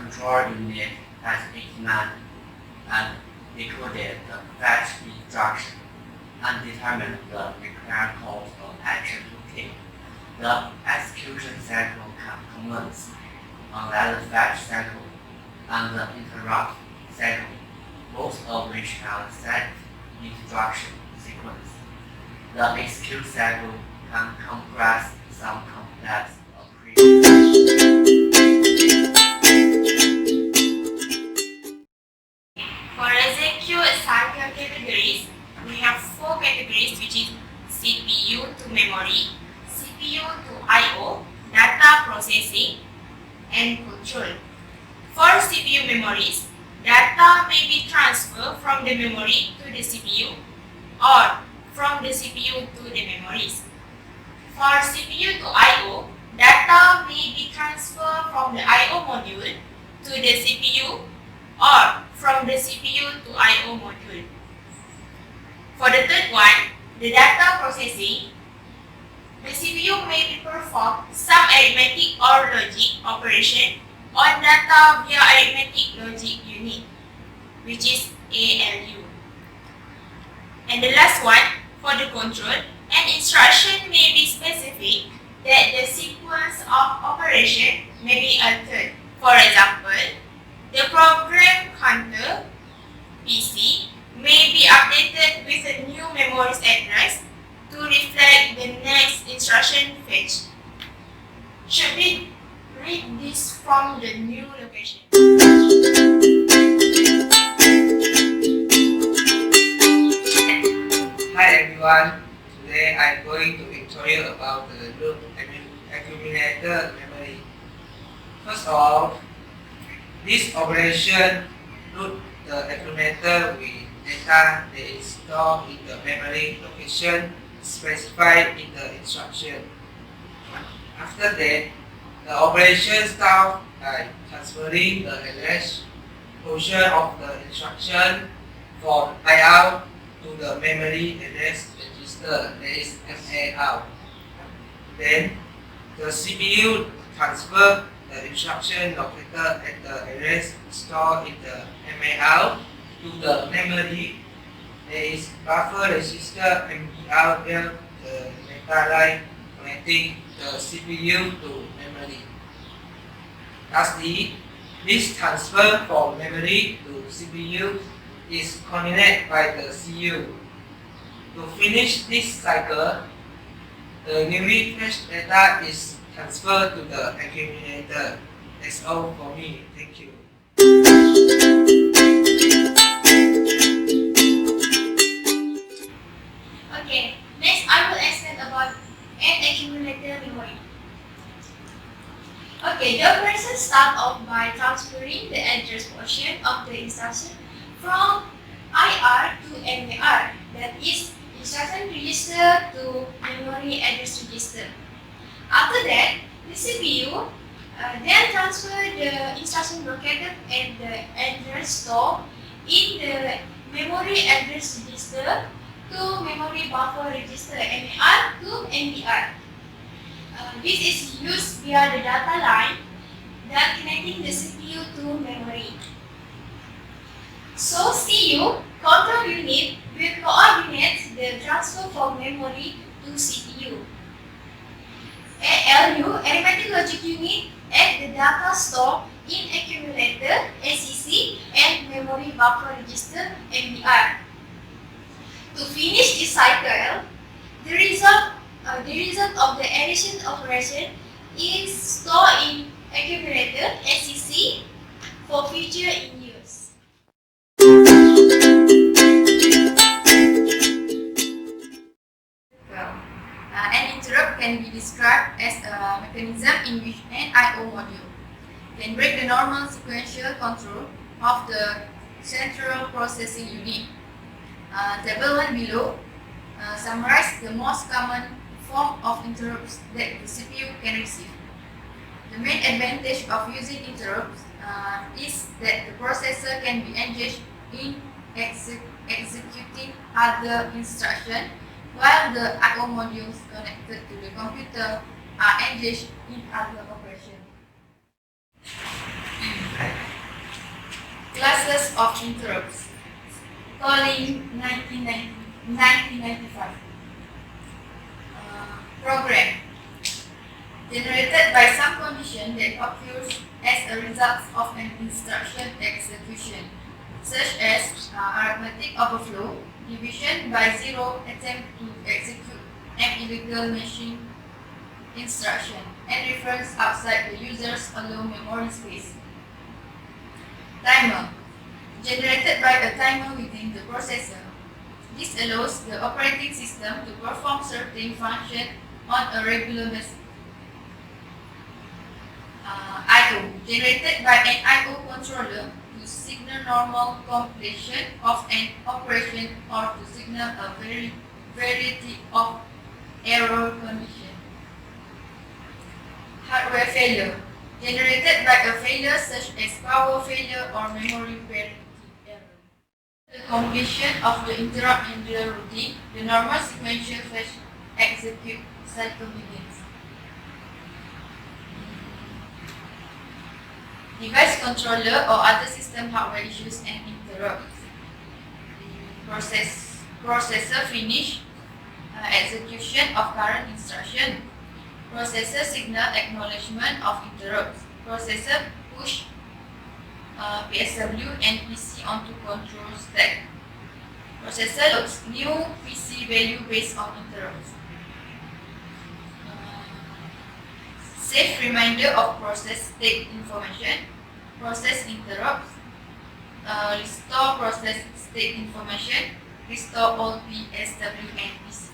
control unit has examined and decoded the fetch instruction and determined the required course of action to take. The execution cycle can commence unless the fetch cycle and the interrupt cycle, both of which have set instruction sequence. The execute cycle can compress some complex For execute cycle categories, we have four categories, which is CPU to memory, CPU to I/O, data processing, and control. For CPU memories, data may be transferred from the memory to the CPU or from the CPU to the memories. For CPU to I/O, data may be transferred from the I/O module to the CPU or from the CPU to I/O module. For the third one, the data processing, the CPU may perform some arithmetic or logic operation on data via arithmetic logic unit, which is ALU. And the last one, for the control, an instruction may be specific that the sequence of operation may be altered. For example, the program counter PC may be updated with a new memory address to reflect the next instruction fetch. Should we read this from the new location? Hi everyone, today I'm going to tell you about the loop accumulator memory. First of all, this operation load the accumulator with data that is stored in the memory location specified in the instruction. After that, the operation starts by transferring the address portion of the instruction for IOut to the memory address register, that is MAOut. Then, the CPU transfers the instruction located at the address stored in the MAOut to the memory, that is buffer register MBOut, via the data line connecting the CPU to memory. Lastly, this transfer from memory to CPU is coordinated by the CU. To finish this cycle, the newly fetched data is transferred to the accumulator. That's all for me. Thank you. Okay, next I will explain about an accumulator memory. Okay, the operation starts off by transferring the address portion of the instruction from IR to MAR, that is, instruction register to memory address register. After that, the CPU then transfer the instruction located at the address store in the memory address register to memory buffer register MAR to MBR. This is used via the data line that connecting the CPU to memory. So CU, control unit, will coordinate the transfer from memory to CPU. ALU, arithmetic logic unit, at the data store in accumulator, ACC, and memory buffer register, MBR. To finish this cycle, the result of the addition operation is stored in accumulator, ACC, for future in use. An interrupt can be described as a mechanism in which an I/O module can break the normal sequential control of the central processing unit. Table 1 below summarizes the most common form of interrupts that the CPU can receive. The main advantage of using interrupts is that the processor can be engaged in executing other instructions, while the I/O modules connected to the computer are engaged in other operations. Classes of interrupts. Calling 1995. Program. Generated by some condition that occurs as a result of an instruction execution, such as arithmetic overflow, division by zero, attempt to execute an illegal machine instruction, and reference outside the user's allowed memory space. Timer. Generated by a timer within the processor. This allows the operating system to perform certain functions on a regular basis. I/O. Generated by an I/O controller to signal normal completion of an operation or to signal a variety of error conditions. Hardware failure. Generated by a failure such as power failure or memory parity error. The completion of the interrupt in the routine, the normal sequential flash execute cycle begins. Device controller or other system hardware issues and interrupts. Processor finish execution of current instruction. Processor signal acknowledgement of interrupts. Processor push PSW and PC onto control stack. Processor loads new PC value based on interrupts. Save reminder of process state information. Process interrupts. Restore process state information. Restore all PSW and PC.